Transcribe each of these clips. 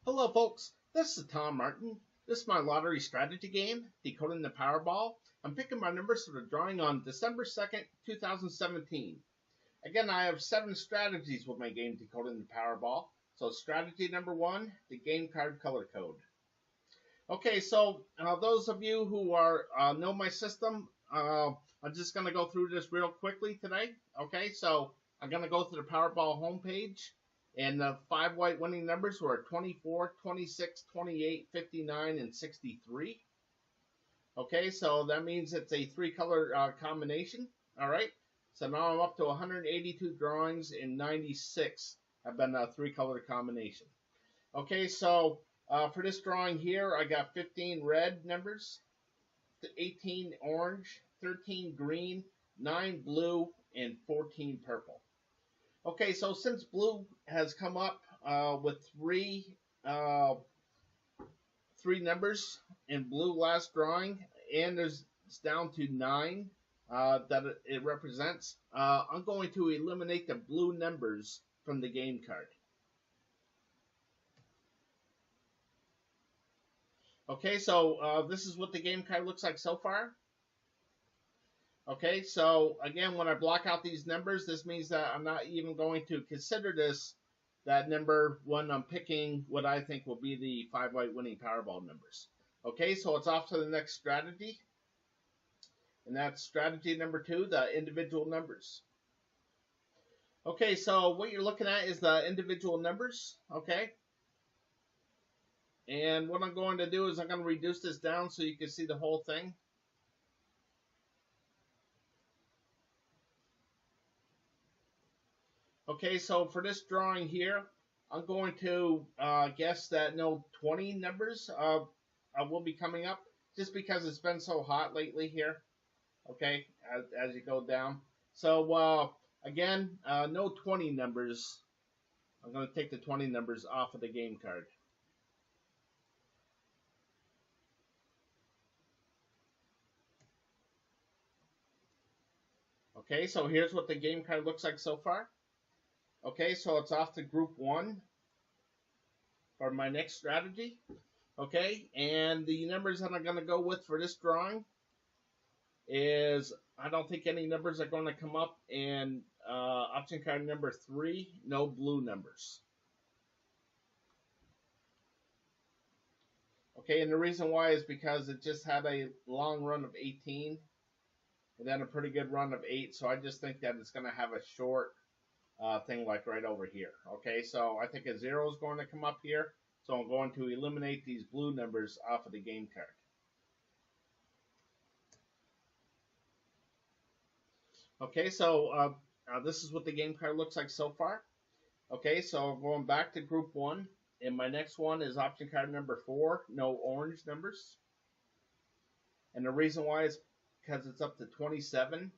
Hello folks, this is Tom Martin. This is my lottery strategy game, Decoding the Powerball. I'm picking my numbers for the drawing on December 2nd, 2017. Again, I have 7 strategies with my game, Decoding the Powerball. So strategy number 1, the game card color code. Okay, so those of you who know my system, I'm just going to go through this real quickly today. Okay, so I'm going to go to the Powerball homepage. And the 5 white winning numbers were 24, 26, 28, 59, and 63. Okay, so that means it's a 3-color combination. All right, so now I'm up to 182 drawings, and 96 have been a 3-color combination. Okay, so for this drawing here, I got 15 red numbers, 18 orange, 13 green, 9 blue, and 14 purple. Okay, so since blue has come up with three numbers in blue last drawing, and it's down to 9 that it represents, I'm going to eliminate the blue numbers from the game card. Okay, so this is what the game card looks like so far. Okay, so again, when I block out these numbers, this means that I'm not even going to consider that number when I'm picking what I think will be the 5 white winning Powerball numbers. Okay, so it's off to the next strategy. And that's strategy number 2, the individual numbers. Okay, so what you're looking at is the individual numbers, okay? And what I'm going to do is I'm going to reduce this down so you can see the whole thing. Okay, so for this drawing here, I'm going to guess that no 20 numbers will be coming up, just because it's been so hot lately here, okay, as you go down. So again, no 20 numbers. I'm going to take the 20 numbers off of the game card. Okay, so here's what the game card looks like so far. Okay, so it's off to group 1 for my next strategy. Okay, and the numbers that I'm going to go with for this drawing is, I don't think any numbers are going to come up in option card number 3, no blue numbers. Okay, and the reason why is because it just had a long run of 18 and then a pretty good run of 8, so I just think that it's going to have a short thing like right over here. Okay, so I think a 0 is going to come up here, so I'm going to eliminate these blue numbers off of the game card. Okay, so this is what the game card looks like so far. Okay, so going back to group 1, and my next one is option card number 4, no orange numbers. And the reason why is because it's up to 27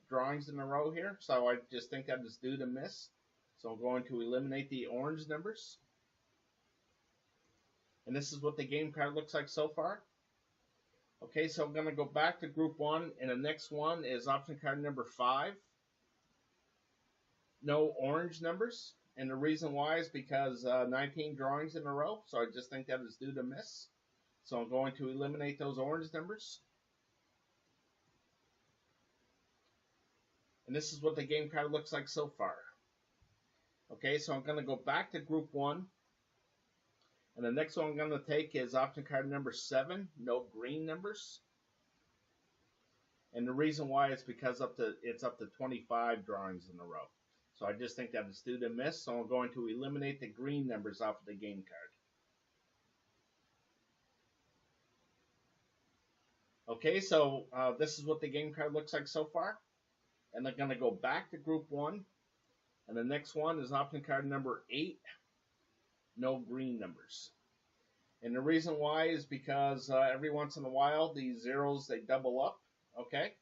drawings in a row here, so I just think that is due to miss. So I'm going to eliminate the orange numbers. And this is what the game card looks like so far. Okay, so I'm going to go back to group 1, and the next one is option card number 5. No orange numbers. And the reason why is because 19 drawings in a row, so I just think that is due to miss. So I'm going to eliminate those orange numbers. And this is what the game card looks like so far. Okay, so I'm going to go back to group 1. And the next one I'm going to take is option card number 7, no green numbers. And the reason why is because it's up to 25 drawings in a row. So I just think that it's due to miss, so I'm going to eliminate the green numbers off of the game card. Okay, so this is what the game card looks like so far. And I'm going to go back to group 1. And the next one is option card number 8, no green numbers. And the reason why is because every once in a while, these zeros, they double up, okay?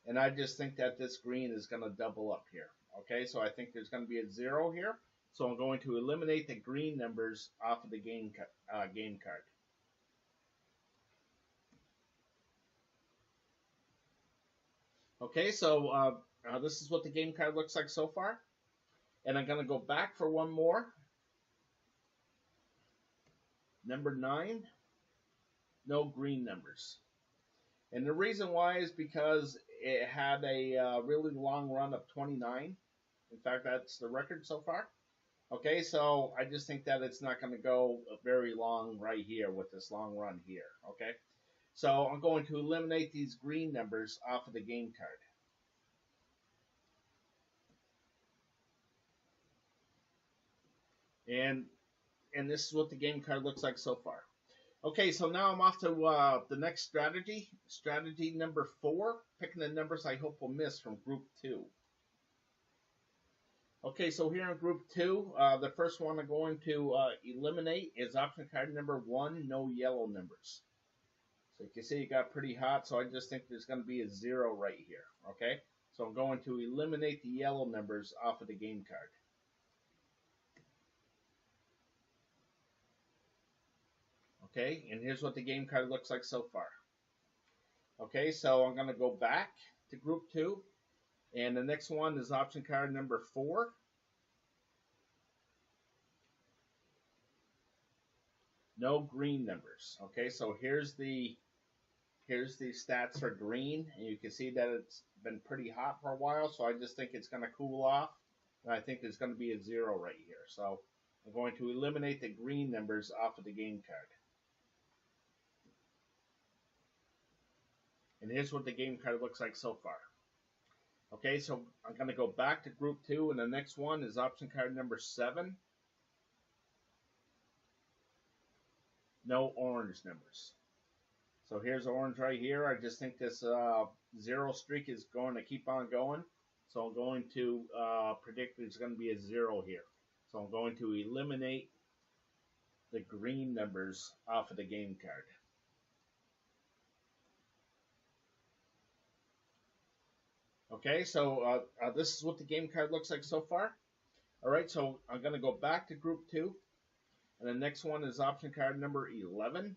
And I just think that this green is going to double up here, okay? So I think there's going to be a 0 here. So I'm going to eliminate the green numbers off of the game card. Okay, so this is what the game card looks like so far. And I'm going to go back for one more. Number 9, no green numbers. And the reason why is because it had a really long run of 29. In fact, that's the record so far. Okay, so I just think that it's not going to go very long right here with this long run here. Okay, so I'm going to eliminate these green numbers off of the game card. And this is what the game card looks like so far. Okay, so now I'm off to the next strategy. Strategy number 4, picking the numbers I hope will miss from group 2. Okay, so here in group 2, the first one I'm going to eliminate is option card number 1, no yellow numbers. So you can see it got pretty hot, so I just think there's going to be a 0 right here. Okay, so I'm going to eliminate the yellow numbers off of the game card. Okay, and here's what the game card looks like so far. Okay, so I'm going to go back to group 2, and the next one is option card number 4. No green numbers. Okay, so here's the stats for green, and you can see that it's been pretty hot for a while, so I just think it's going to cool off, and I think there's going to be a 0 right here. So I'm going to eliminate the green numbers off of the game card. And here's what the game card looks like so far. Okay, so I'm going to go back to group 2, and the next one is option card number 7. No orange numbers. So here's orange right here. I just think this 0 streak is going to keep on going. So I'm going to predict there's going to be a 0 here. So I'm going to eliminate the green numbers off of the game card. Okay, so this is what the game card looks like so far. Alright, so I'm going to go back to group 2. And the next one is option card number 11.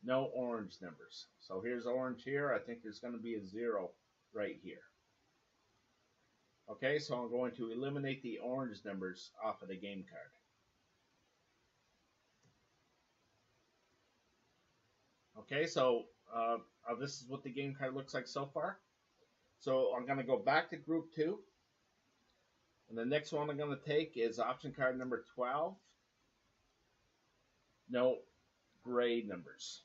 No orange numbers. So here's orange here. I think there's going to be a 0 right here. Okay, so I'm going to eliminate the orange numbers off of the game card. Okay, so this is what the game card looks like so far. So I'm going to go back to group 2. And the next one I'm going to take is option card number 12. No gray numbers.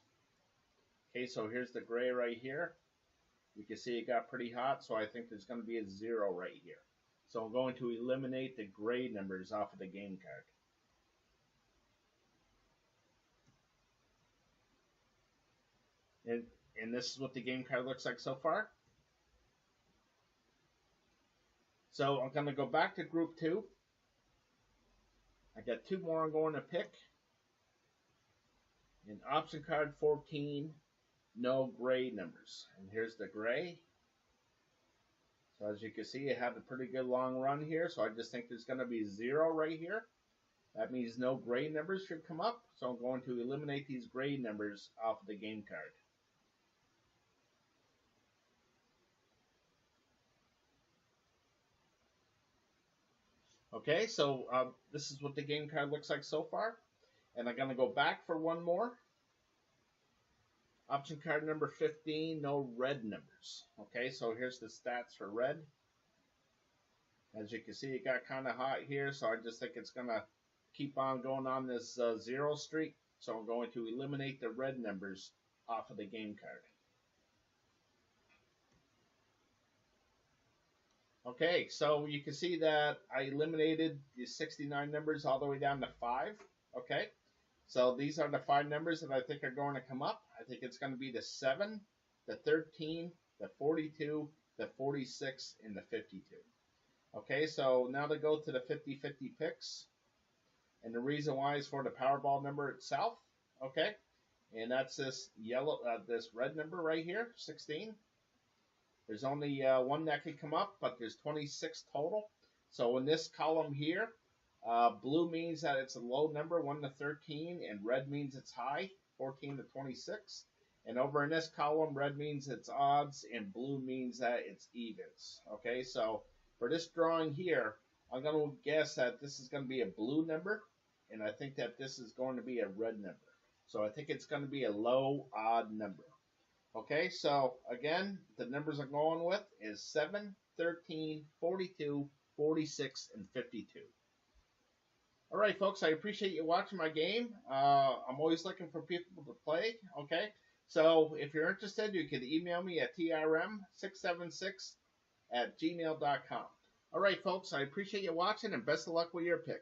Okay, so here's the gray right here. You can see it got pretty hot, so I think there's going to be a 0 right here. So I'm going to eliminate the gray numbers off of the game card. And this is what the game card looks like so far. So I'm going to go back to group 2. I got 2 more I'm going to pick. In option card 14, no gray numbers. And here's the gray. So as you can see, it had a pretty good long run here. So I just think there's going to be 0 right here. That means no gray numbers should come up. So I'm going to eliminate these gray numbers off of the game card. Okay, so this is what the game card looks like so far. And I'm going to go back for one more. Option card number 15, no red numbers. Okay, so here's the stats for red. As you can see, it got kind of hot here, so I just think it's going to keep on going on this 0 streak. So I'm going to eliminate the red numbers off of the game card. Okay, so you can see that I eliminated the 69 numbers all the way down to 5. Okay, so these are the 5 numbers that I think are going to come up. I think it's going to be the 7, the 13, the 42, the 46, and the 52. Okay, so now to go to the 50-50 picks. And the reason why is for the Powerball number itself. Okay, and that's this yellow, this red number right here, 16. There's only one that can come up, but there's 26 total. So in this column here, blue means that it's a low number, 1 to 13, and red means it's high, 14 to 26. And over in this column, red means it's odds, and blue means that it's evens. Okay, so for this drawing here, I'm going to guess that this is going to be a blue number, and I think that this is going to be a red number. So I think it's going to be a low odd number. Okay, so again, the numbers I'm going with is 7, 13, 42, 46, and 52. All right, folks, I appreciate you watching my game. I'm always looking for people to play, okay? So if you're interested, you can email me at trm676@gmail.com. All right, folks, I appreciate you watching, and best of luck with your picks.